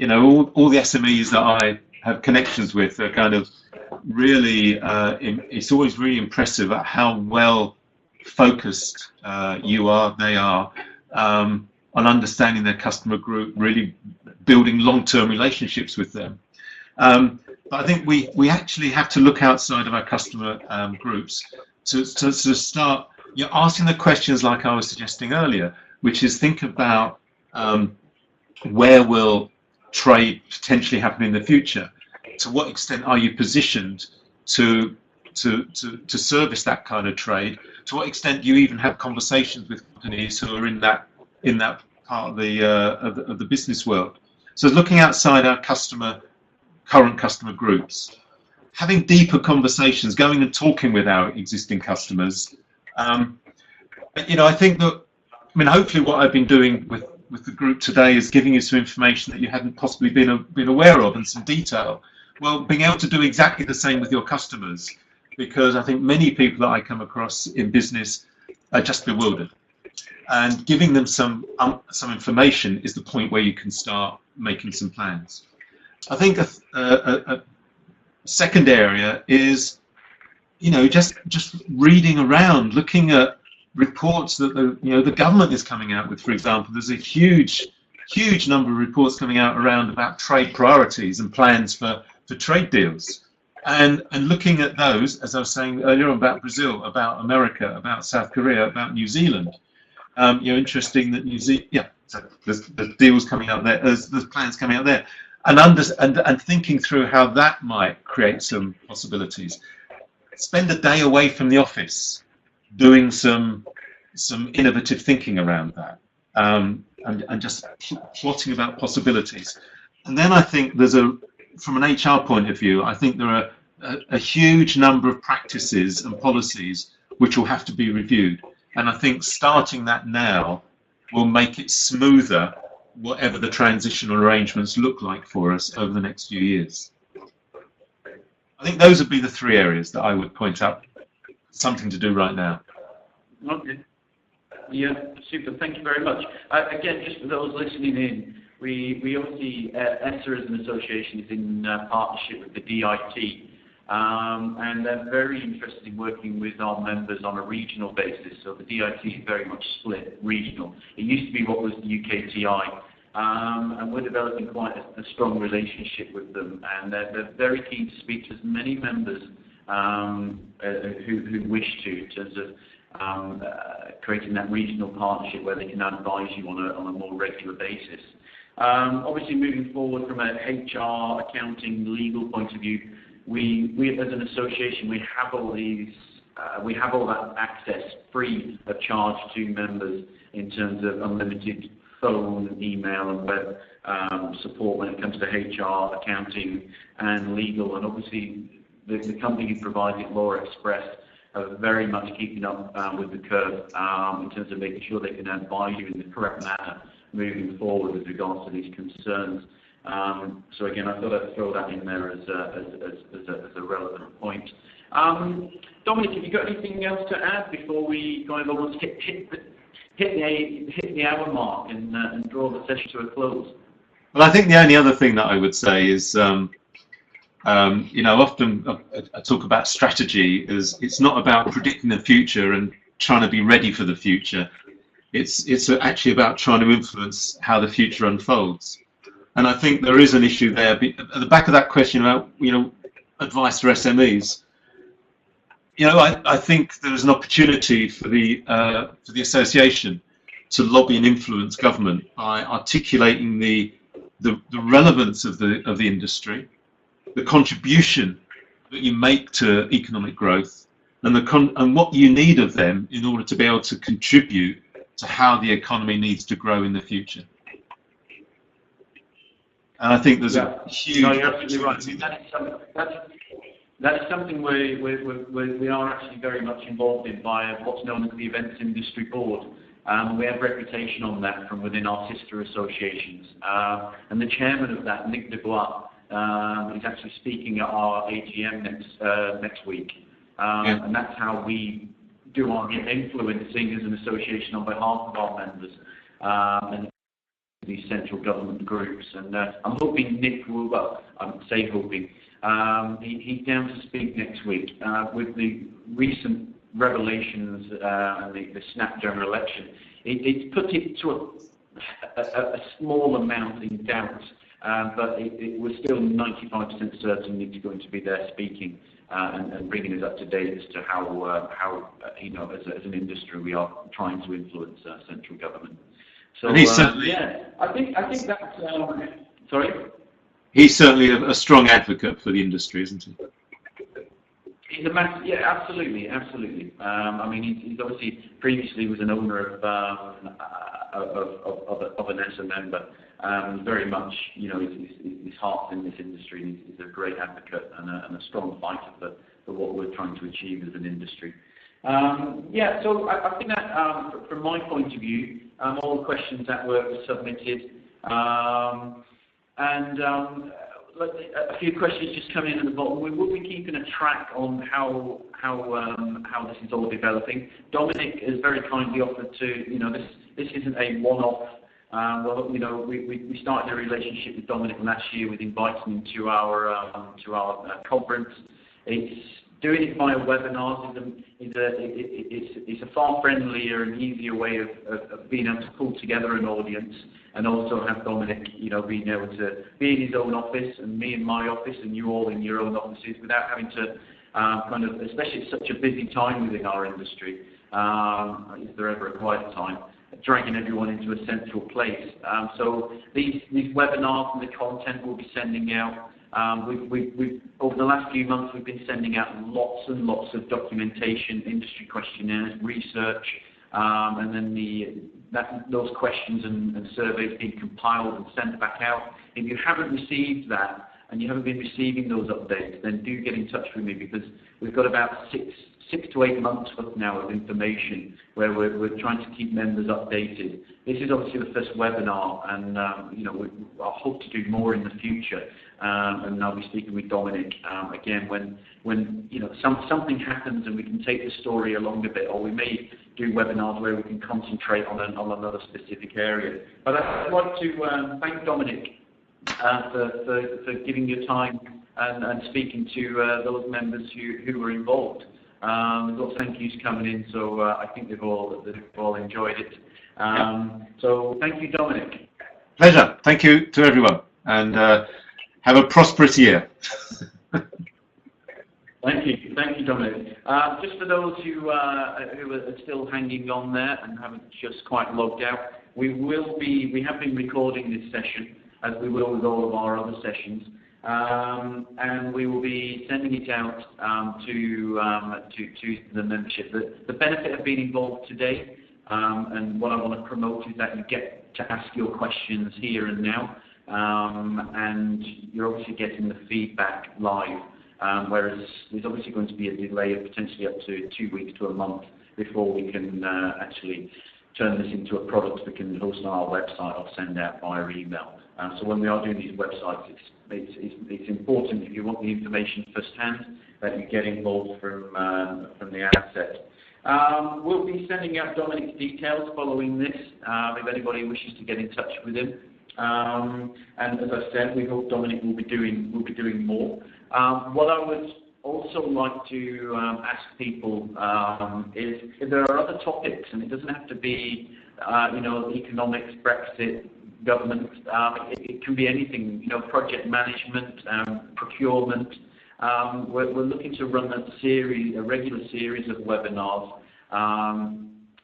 all the SMEs that I have connections with are kind of really. It's always really impressive at how well focused they are on understanding their customer group, really building long-term relationships with them. But I think we actually have to look outside of our customer groups to start asking the questions like I was suggesting earlier, which is think about where will trade potentially happen in the future? To what extent are you positioned to service that kind of trade? To what extent do you even have conversations with companies who are in that part of the business world? So looking outside our current customer groups, having deeper conversations, going and talking with our existing customers. I think that, hopefully what I've been doing with the group today is giving you some information that you hadn't possibly been aware of and some detail. Well, being able to do exactly the same with your customers, because I think many people that I come across in business are just bewildered. And giving them some information is the point where you can start making some plans. I think a second area is, just reading around, looking at reports that the government is coming out with. For example, there's a huge number of reports coming out around about trade priorities and plans for trade deals, and looking at those, as I was saying earlier, about Brazil, about America, about South Korea, about New Zealand. Interesting that so there's deals coming out there, there's plans coming out there. And thinking through how that might create some possibilities. Spend a day away from the office doing some innovative thinking around that, and just plotting about possibilities. And then I think from an HR point of view, I think there are a huge number of practices and policies which will have to be reviewed. And I think starting that now will make it smoother, whatever the transitional arrangements look like for us over the next few years. I think those would be the 3 areas that I would point out, something to do right now. Okay. Yeah, super. Thank you very much. Again, just for those listening in, we obviously, ESSA as an association is in partnership with the DIT, and they're very interested in working with our members on a regional basis. So the DIT is very much split regional. It used to be what was the UKTI, and we're developing quite a strong relationship with them, and they're very keen to speak to as many members who wish to, in terms of creating that regional partnership where they can advise you on a more regular basis. Obviously, moving forward from a HR, accounting, legal point of view, we as an association, we have all these, we have all that access free of charge to members in terms of unlimited phone, email and web support when it comes to HR, accounting and legal. And obviously the company who provides it, Law Express, are very much keeping up with the curve in terms of making sure they can advise you in the correct manner moving forward with regards to these concerns. So again, I thought I'd throw that in there as a relevant point. Dominic, have you got anything else to add before we kind of almost hit the hour mark and draw the session to a close? Well, I think the only other thing that I would say is, often I talk about strategy as it's not about predicting the future and trying to be ready for the future. It's actually about trying to influence how the future unfolds. And I think there is an issue there at the back of that question about, advice for SMEs. I think there is an opportunity for the association to lobby and influence government by articulating the relevance of the industry, the contribution that you make to economic growth, and what you need of them in order to be able to contribute to how the economy needs to grow in the future. And I think there's a huge opportunity there. That is something we are actually very much involved in by what's known as the Events Industry Board. We have reputation on that from within our sister associations. And the chairman of that, Nick Dubois, is actually speaking at our AGM next week. And that's how we do our influencing as an association on behalf of our members and these central government groups. And I'm hoping Nick will, he's down to speak next week with the recent revelations and the snap general election. It's put it to a small amount in doubt, but it was still 95% certain Nick's going to be there speaking and bringing us up to date as to how as an industry we are trying to influence central government. So and he's certainly, I think that's sorry. He's certainly a strong advocate for the industry, isn't he? He's a massive, absolutely. I mean, he's obviously previously was an owner of an ESSA member. Very much, his heart's in this industry. He's a great advocate and a strong fighter for what we're trying to achieve as an industry. So I think that from my point of view, all the questions that were submitted, and a few questions just coming in at the bottom. We will be keeping a track on how this is all developing. Dominic has very kindly offered to, this isn't a one-off. We started a relationship with Dominic last year with inviting him to our conference. It's doing it via webinars is a far friendlier and easier way of being able to pull together an audience and also have Dominic, being able to be in his own office and me in my office and you all in your own offices without having to especially at such a busy time within our industry, is there ever a quiet time, dragging everyone into a central place. So these webinars and the content we'll be sending out. We've over the last few months we've been sending out lots and lots of documentation, industry questionnaires, research, and then those questions and surveys being compiled and sent back out. If you haven't received that and you haven't been receiving those updates, then do get in touch with me because we've got about 6 to 8 months worth now of information where we're trying to keep members updated. This is obviously the first webinar, and I hope to do more in the future. And I'll be speaking with Dominic again when something happens and we can take the story along a bit, or we may do webinars where we can concentrate on another specific area. But I'd like to thank Dominic for giving your time and speaking to those members who were involved. There's lots of thank yous coming in, so I think they've all enjoyed it. So thank you, Dominic. Pleasure. Thank you to everyone, and have a prosperous year. Thank you, Dominic. Just for those who are still hanging on there and haven't just quite logged out, we have been recording this session, as we will with all of our other sessions. and we will be sending it out to the membership. The benefit of being involved today, and what I want to promote, is that you get to ask your questions here and now, and you're obviously getting the feedback live, whereas there's obviously going to be a delay of potentially up to 2 weeks to a month before we can actually turn this into a product we can host on our website or send out via email. So when we are doing these websites, it's important, if you want the information firsthand, that you get involved from the outset. We'll be sending out Dominic's details following this, if anybody wishes to get in touch with him. And as I said, we hope Dominic will be doing more. What I would also like to ask people is if there are other topics, and it doesn't have to be, economics, Brexit, government. It can be anything, project management, procurement. We're looking to run a regular series of webinars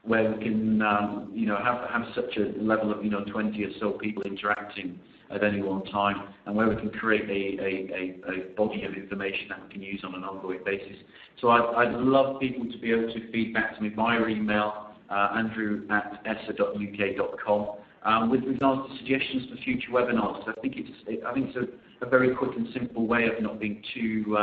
where we can, have such a level of, 20 or so people interacting at any one time, and where we can create a body of information that we can use on an ongoing basis. So I'd love people to be able to feedback to me via email, andrew@essa.uk.com, with regards to suggestions for future webinars. I think it's a very quick and simple way of not being too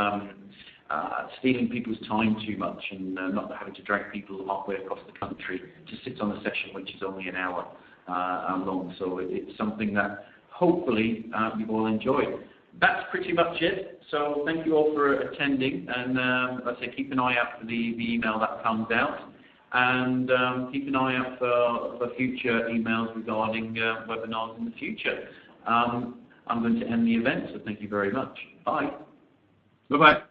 stealing people's time too much, and not having to drag people halfway across the country to sit on a session which is only an hour long. So it's something that hopefully you all enjoy. That's pretty much it. So thank you all for attending, and let's say keep an eye out for the email that comes out, and keep an eye out for future emails regarding webinars in the future. I'm going to end the event, so thank you very much. Bye. Bye-bye.